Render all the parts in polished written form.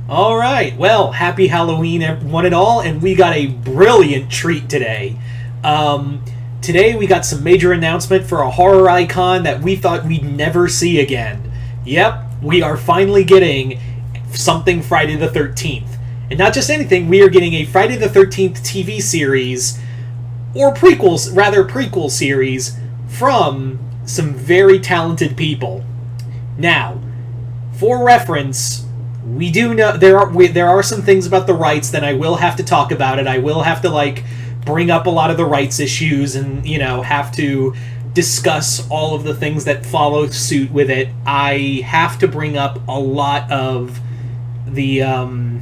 All right. Well, happy Halloween, one and all, and we got a brilliant treat today. Um, Today we got some major announcement for a horror icon that we thought we'd never see again. Yep, we are finally getting something Friday the 13th. And not just anything, we are getting a Friday the 13th TV series, or prequels, rather prequel series, from some very talented people. Now, for reference, we do know there are some things about the rights that I will have to talk about it. I will have to bring up a lot of the rights issues and have to discuss all of the things that follow suit with it. I have to bring up a lot of the I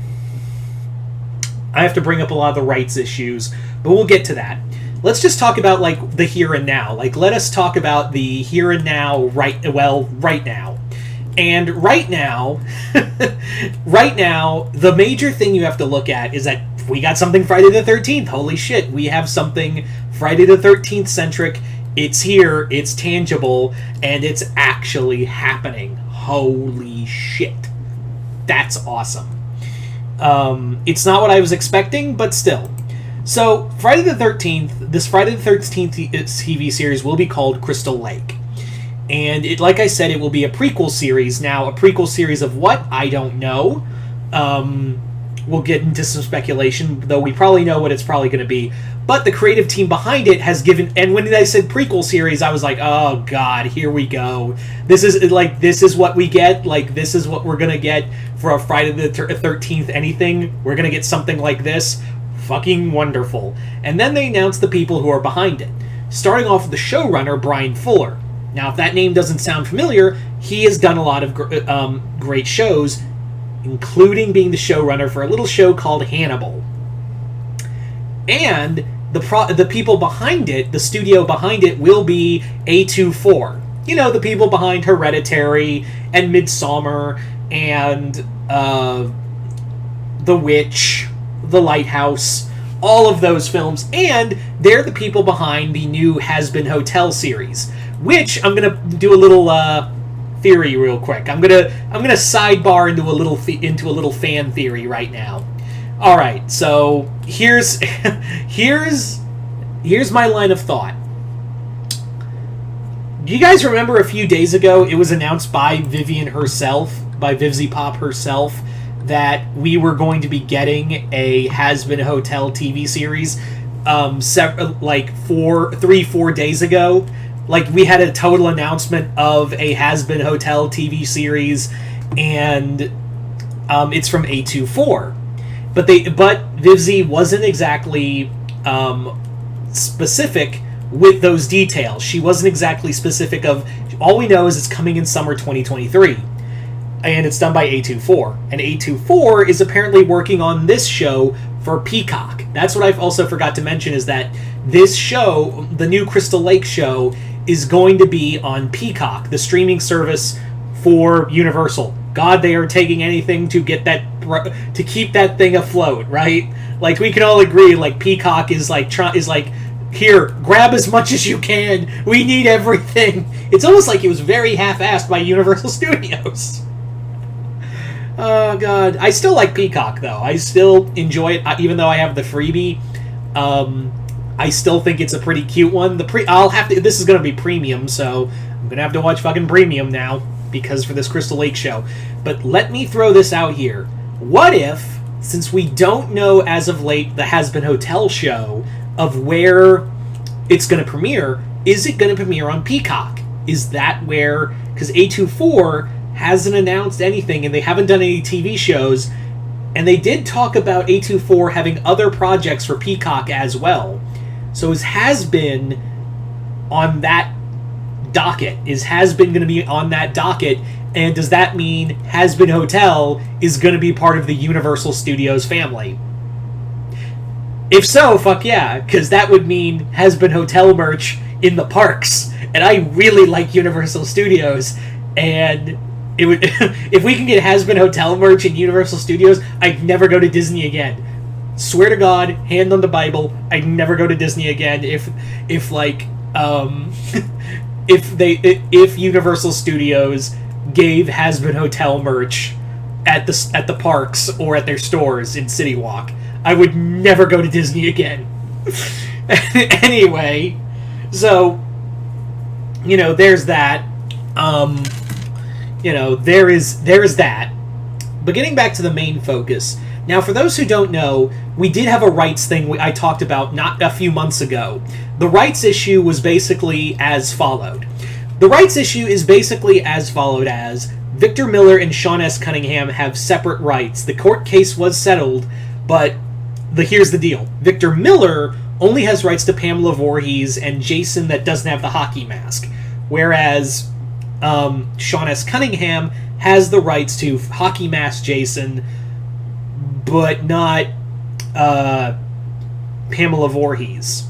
have to bring up a lot of the rights issues, but we'll get to that. Let's just talk about the here and now. Let us talk about the here and now right now. And right now, the major thing you have to look at is that we got something Friday the 13th. Holy shit, we have something Friday the 13th centric. It's here, it's tangible, and it's actually happening. Holy shit. That's awesome. It's not what I was expecting, but still. So, Friday the 13th, this Friday the 13th TV series will be called Crystal Lake. And like I said, it will be a prequel series. Now, a prequel series of what? I don't know. We'll get into some speculation, though we probably know what it's probably going to be. But the creative team behind it has given... And when I said prequel series, I was like, oh, God, here we go. This is what we get. This is what we're going to get for a Friday the 13th anything. We're going to get something like this. Fucking wonderful. And then they announced the people who are behind it. Starting off with the showrunner, Bryan Fuller. Now, if that name doesn't sound familiar, he has done a lot of great shows, including being the showrunner for a little show called Hannibal. And the people behind it, the studio behind it, will be A24. You know, the people behind Hereditary and Midsommar and The Witch, The Lighthouse, all of those films. And they're the people behind the new Hazbin Hotel series, which I'm gonna do a little theory real quick. I'm gonna sidebar into a little fan theory right now. All right, so here's my line of thought. Do you guys remember a few days ago it was announced by Vivzie Pop herself, that we were going to be getting a Hazbin Hotel TV series 4 days ago? We had a total announcement of a Hazbin Hotel TV series, and it's from A24. But Vivzie wasn't exactly specific with those details. She wasn't exactly specific of... All we know is it's coming in summer 2023. And it's done by A24. And A24 is apparently working on this show for Peacock. That's what I've also forgot to mention, is that this show, the new Crystal Lake show, is going to be on Peacock, the streaming service for Universal. God, they are taking anything to get that, to keep that thing afloat, right? We can all agree, Peacock is here, grab as much as you can. We need everything. It's almost like it was very half-assed by Universal Studios. Oh, God. I still like Peacock, though. I still enjoy it, even though I have the freebie. I still think it's a pretty cute one. This is going to be premium, so I'm going to have to watch fucking premium now, because for this Crystal Lake show. But let me throw this out here. What if, since we don't know as of late the Hazbin Hotel show of where it's going to premiere, is it going to premiere on Peacock? Is that where... Because A24 hasn't announced anything, and they haven't done any TV shows, and they did talk about A24 having other projects for Peacock as well. So is Hazbin on that docket? Is Hazbin going to be on that docket? And does that mean Hazbin Hotel is going to be part of the Universal Studios family? If so, fuck yeah, because that would mean Hazbin Hotel merch in the parks. And I really like Universal Studios, and it would if we can get Hazbin Hotel merch in Universal Studios, I'd never go to Disney again. Swear to God, hand on the Bible, I'd never go to Disney again if Universal Studios gave Hazbin Hotel merch at the parks or at their stores in City Walk. I would never go to Disney again. Anyway, so there's that. There is that. But getting back to the main focus. Now, for those who don't know, we did have a rights thing I talked about not a few months ago. The rights issue was basically as followed. The rights issue is basically as followed as Victor Miller and Sean S. Cunningham have separate rights. The court case was settled, but here's the deal. Victor Miller only has rights to Pamela Voorhees and Jason that doesn't have the hockey mask, whereas Sean S. Cunningham has the rights to hockey mask Jason, but not Pamela Voorhees.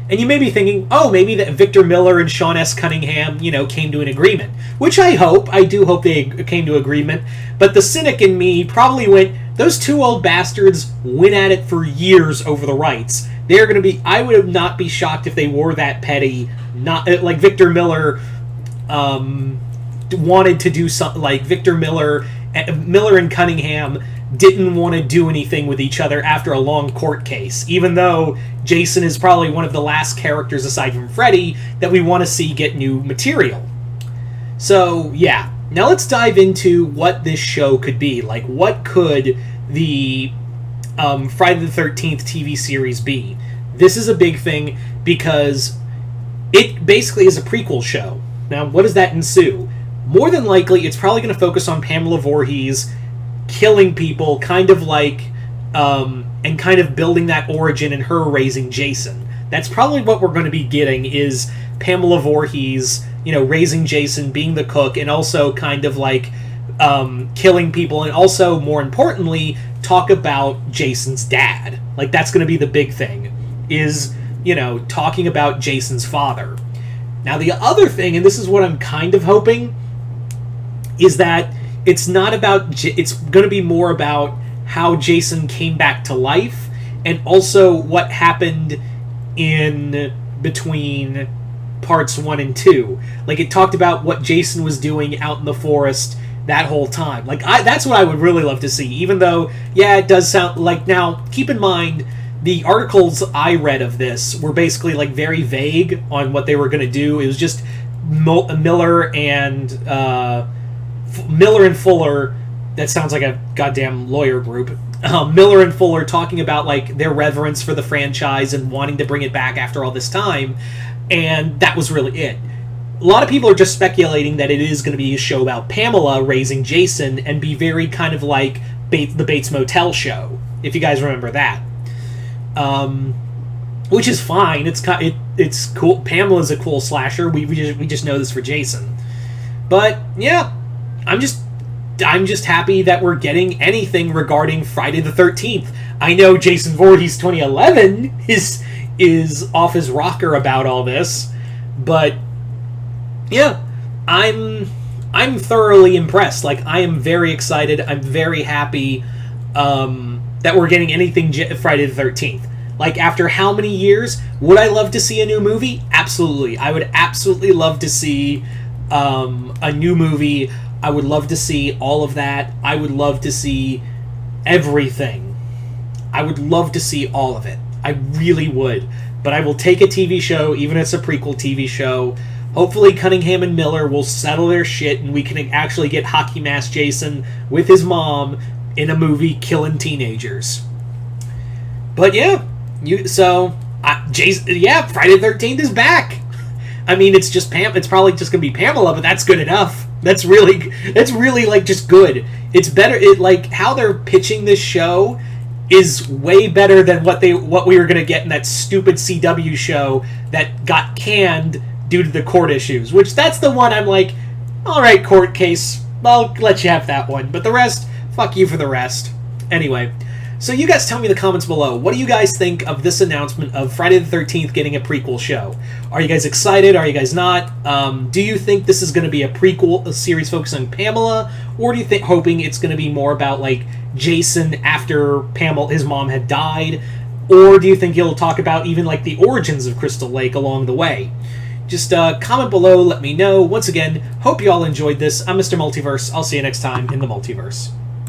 And you may be thinking, oh, maybe that Victor Miller and Sean S. Cunningham, came to an agreement. Which I do hope they came to agreement. But the cynic in me probably went, those two old bastards went at it for years over the rights. They're going to be, I would not be shocked if they were that petty. Not like Victor Miller wanted to do something, like Victor Miller and Cunningham didn't want to do anything with each other after a long court case, even though Jason is probably one of the last characters aside from Freddy that we want to see get new material. So, yeah. Now let's dive into what this show could be. Like, what could the Friday the 13th TV series be? This is a big thing because it basically is a prequel show. Now, what does that ensue? More than likely, it's probably going to focus on Pamela Voorhees killing people, kind of like, and kind of building that origin and her raising Jason. That's probably what we're going to be getting, is Pamela Voorhees, raising Jason, being the cook, and also kind of like killing people, and also, more importantly, talk about Jason's dad. Like, that's going to be the big thing, is, talking about Jason's father. Now, the other thing, and this is what I'm kind of hoping, is that it's not about, it's going to be more about how Jason came back to life, and also what happened in between parts 1 and 2. Like, it talked about what Jason was doing out in the forest that whole time. Like, that's what I would really love to see, even though, yeah, it does sound like, now, keep in mind, the articles I read of this were basically, like, very vague on what they were going to do. It was just Miller and Fuller, that sounds like a goddamn lawyer group, Miller and Fuller talking about, like, their reverence for the franchise and wanting to bring it back after all this time, and that was really it. A lot of people are just speculating that it is going to be a show about Pamela raising Jason and be very kind of like the Bates Motel show, if you guys remember that. Which is fine. It's cool. Pamela's a cool slasher. We just know this for Jason. But yeah, I'm just happy that we're getting anything regarding Friday the 13th. I know Jason Voorhees 2011 is off his rocker about all this, but yeah, I'm thoroughly impressed. Like, I am very excited. I'm very happy that we're getting anything Friday the 13th. Like, after how many years? Would I love to see a new movie? Absolutely. I would absolutely love to see a new movie. I would love to see all of that. I would love to see everything. I would love to see all of it. I really would. But I will take a TV show, even if it's a prequel TV show. Hopefully Cunningham and Miller will settle their shit and we can actually get Hockey Mask Jason with his mom in a movie killing teenagers. But yeah, Jason, yeah, Friday the 13th is back. I mean, it's just it's probably just gonna be Pamela, but that's good enough. That's really like just good. It's better. Like how they're pitching this show is way better than what we were gonna get in that stupid CW show that got canned due to the court issues. Which that's the one I'm like, all right, court case, I'll let you have that one. But the rest, fuck you for the rest. Anyway. So you guys tell me in the comments below, what do you guys think of this announcement of Friday the 13th getting a prequel show? Are you guys excited? Are you guys not? Do you think this is going to be a series focused on Pamela? Or do you think hoping it's going to be more about like Jason after his mom had died? Or do you think he'll talk about even like the origins of Crystal Lake along the way? Just comment below, let me know. Once again, hope you all enjoyed this. I'm Mr. Multiverse. I'll see you next time in the Multiverse.